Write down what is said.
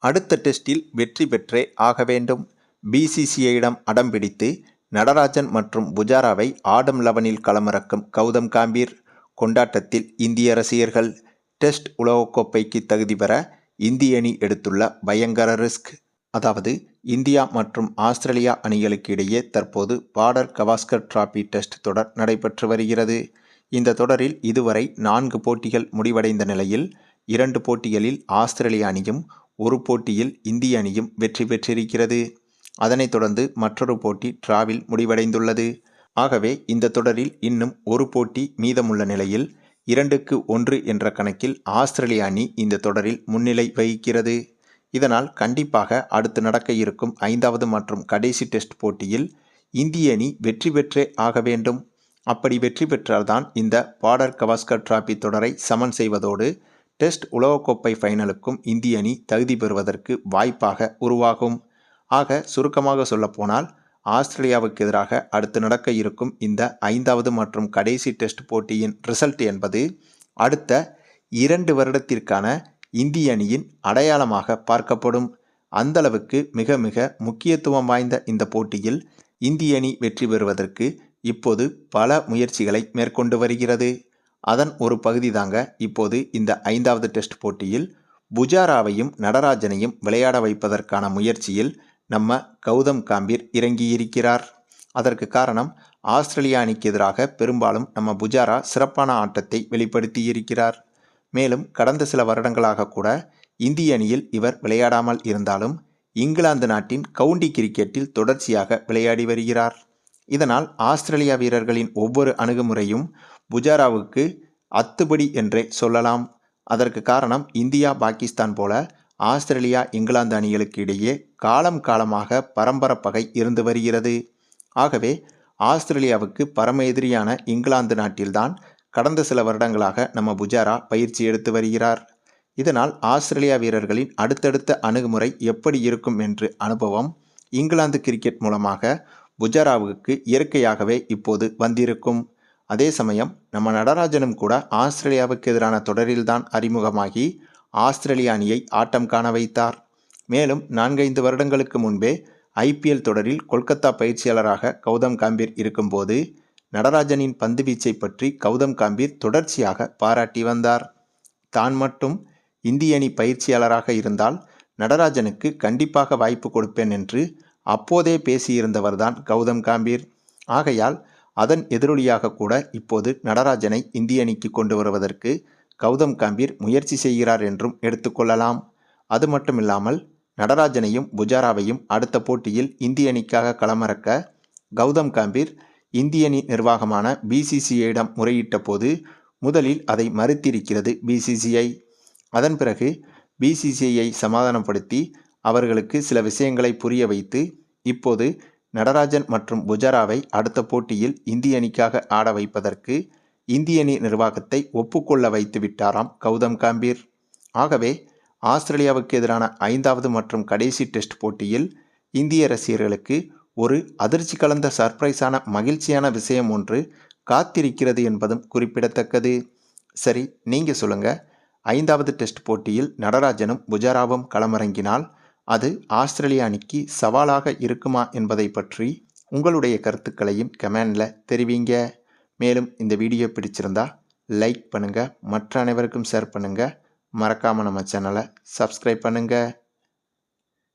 அடுத்த டெஸ்டில் வெற்றி பெற்றே ஆக வேண்டும். பிசிசிஐயிடம் அடம் பிடித்து நடராஜன் மற்றும் புஜாராவை ஆடம் 11ல் களமிறக்கும் கௌதம் காம்பீர். கொண்டாட்டத்தில் இந்திய ரசிகர்கள். டெஸ்ட் உலகக்கோப்பைக்கு தகுதி பெற இந்திய அணி எடுத்துள்ள பயங்கர ரிஸ்க். அதாவது இந்தியா மற்றும் ஆஸ்திரேலியா அணிகளுக்கு இடையே தற்போது பார்டர் கவாஸ்கர் டிராபி டெஸ்ட் தொடர் நடைபெற்று வருகிறது. இந்த தொடரில் இதுவரை 4 போட்டிகள் முடிவடைந்த நிலையில் 2 போட்டிகளில் ஆஸ்திரேலிய அணியும் 1 போட்டியில் இந்திய அணியும் வெற்றி பெற்றிருக்கிறது. அதனைத் தொடர்ந்து மற்றொரு போட்டி டிராவில் முடிவடைந்துள்ளது. ஆகவே இந்த தொடரில் இன்னும் 1 போட்டி மீதமுள்ள நிலையில் 2-1 என்ற கணக்கில் ஆஸ்திரேலிய அணி இந்த தொடரில் முன்னிலை வகிக்கிறது. இதனால் கண்டிப்பாக அடுத்து நடக்க இருக்கும் 5வது மற்றும் கடைசி டெஸ்ட் போட்டியில் இந்திய அணி வெற்றி பெற்றே ஆக வேண்டும். அப்படி வெற்றி பெற்றால்தான் இந்த பார்டர் கவாஸ்கர் டிராபி தொடரை சமன் செய்வதோடு டெஸ்ட் உலகக்கோப்பை ஃபைனலுக்கும் இந்திய அணி தகுதி பெறுவதற்கு வாய்ப்பாக உருவாகும். ஆக சுருக்கமாக சொல்லப்போனால் ஆஸ்திரேலியாவுக்கு எதிராக அடுத்து நடக்க இருக்கும் இந்த 5வது மற்றும் கடைசி டெஸ்ட் போட்டியின் ரிசல்ட் என்பது அடுத்த 2 வருடத்திற்கான இந்திய அணியின் அடையாளமாக பார்க்கப்படும். அந்தளவுக்கு மிக மிக முக்கியத்துவம் வாய்ந்த இந்த போட்டியில் இந்திய அணி வெற்றி பெறுவதற்கு இப்போது பல முயற்சிகளை மேற்கொண்டு வருகிறது. அதன் ஒரு பகுதி தாங்க இப்போது இந்த 5வது டெஸ்ட் போட்டியில் புஜாராவையும் நடராஜனையும் விளையாட வைப்பதற்கான முயற்சியில் நம்ம கௌதம் காம்பீர் இறங்கியிருக்கிறார். அதற்கு காரணம் ஆஸ்திரேலியா அணிக்கு எதிராக பெரும்பாலும் நம்ம புஜாரா சிறப்பான ஆட்டத்தை வெளிப்படுத்தியிருக்கிறார். மேலும் கடந்த சில வருடங்களாக கூட இந்திய அணியில் இவர் விளையாடாமல் இருந்தாலும் இங்கிலாந்து நாட்டின் கவுண்டி கிரிக்கெட்டில் தொடர்ச்சியாக விளையாடி வருகிறார். இதனால் ஆஸ்திரேலியா வீரர்களின் ஒவ்வொரு அணுகுமுறையும் புஜாராவுக்கு அத்துபடி என்றே சொல்லலாம். அதற்கு காரணம் இந்தியா பாகிஸ்தான் போல ஆஸ்திரேலியா இங்கிலாந்து அணிகளுக்கு இடையே காலமாக பரம்பரை பகை இருந்து வருகிறது. ஆகவே ஆஸ்திரேலியாவுக்கு பரம எதிரியான இங்கிலாந்து நாட்டில்தான் கடந்த சில வருடங்களாக நம்ம புஜாரா பயிற்சி எடுத்து வருகிறார். இதனால் ஆஸ்திரேலியா வீரர்களின் அடுத்தடுத்த அணுகுமுறை எப்படி இருக்கும் என்று அனுபவம் இங்கிலாந்து கிரிக்கெட் மூலமாக புஜாராவுக்கு இயற்கையாகவே இப்போது வந்திருக்கும். அதே சமயம் நம்ம நடராஜனும் கூட ஆஸ்திரேலியாவுக்கு எதிரான தொடரில்தான் அறிமுகமாகி ஆஸ்திரேலிய அணியை ஆட்டம் காண வைத்தார். மேலும் 4-5 வருடங்களுக்கு முன்பே ஐபிஎல் தொடரில் கொல்கத்தா பயிற்சியாளராக கௌதம் காம்பீர் இருக்கும்போது நடராஜனின் பந்துவீச்சை பற்றி கௌதம் காம்பீர் தொடர்ச்சியாக பாராட்டி வந்தார். தான் மட்டும் இந்திய அணி பயிற்சியாளராக இருந்தால் நடராஜனுக்கு கண்டிப்பாக வாய்ப்பு கொடுப்பேன் என்று அப்போதே பேசியிருந்தவர்தான் கௌதம் காம்பீர். ஆகையால் அதன் எதிரொலியாக கூட இப்போது நடராஜனை இந்திய அணிக்கு கொண்டு வருவதற்கு கௌதம் காம்பீர் முயற்சி செய்கிறார் என்றும் எடுத்துக்கொள்ளலாம். அது மட்டுமில்லாமல் நடராஜனையும் புஜாராவையும் அடுத்த போட்டியில் இந்திய அணிக்காக களமிறக்க கௌதம் காம்பீர் இந்திய அணி நிர்வாகமான பிசிசிஐயிடம் முறையிட்ட போது முதலில் அதை மறுத்திருக்கிறது பிசிசிஐ. அதன் பிறகு பிசிசிஐயை சமாதானப்படுத்தி அவர்களுக்கு சில விஷயங்களை புரிய வைத்து இப்போது நடராஜன் மற்றும் புஜாராவை அடுத்த போட்டியில் இந்திய அணிக்காக ஆட வைப்பதற்கு இந்திய அணி நிர்வாகத்தை ஒப்புக்கொள்ள வைத்து விட்டாராம் கௌதம் காம்பீர். ஆகவே ஆஸ்திரேலியாவுக்கு எதிரான 5வது மற்றும் கடைசி டெஸ்ட் போட்டியில் இந்திய ரசிகர்களுக்கு ஒரு அதிர்ச்சி கலந்த சர்ப்ரைஸான மகிழ்ச்சியான விஷயம் ஒன்று காத்திருக்கிறது என்பதும் குறிப்பிடத்தக்கது. சரி, நீங்கள் சொல்லுங்கள், 5வது டெஸ்ட் போட்டியில் நடராஜனும் புஜாராவும் களமிறங்கினால் அது ஆஸ்திரேலியா அணிக்கு சவாலாக இருக்குமா என்பதை பற்றி உங்களுடைய கருத்துக்களையும் கமெண்டில் தெரிவிங்க. மேலும் இந்த வீடியோ பிடிச்சிருந்தா லைக் பண்ணுங்கள், மற்ற அனைவருக்கும் ஷேர் பண்ணுங்கள், மறக்காமல் நம்ம சேனலை சப்ஸ்கிரைப் பண்ணுங்கள்.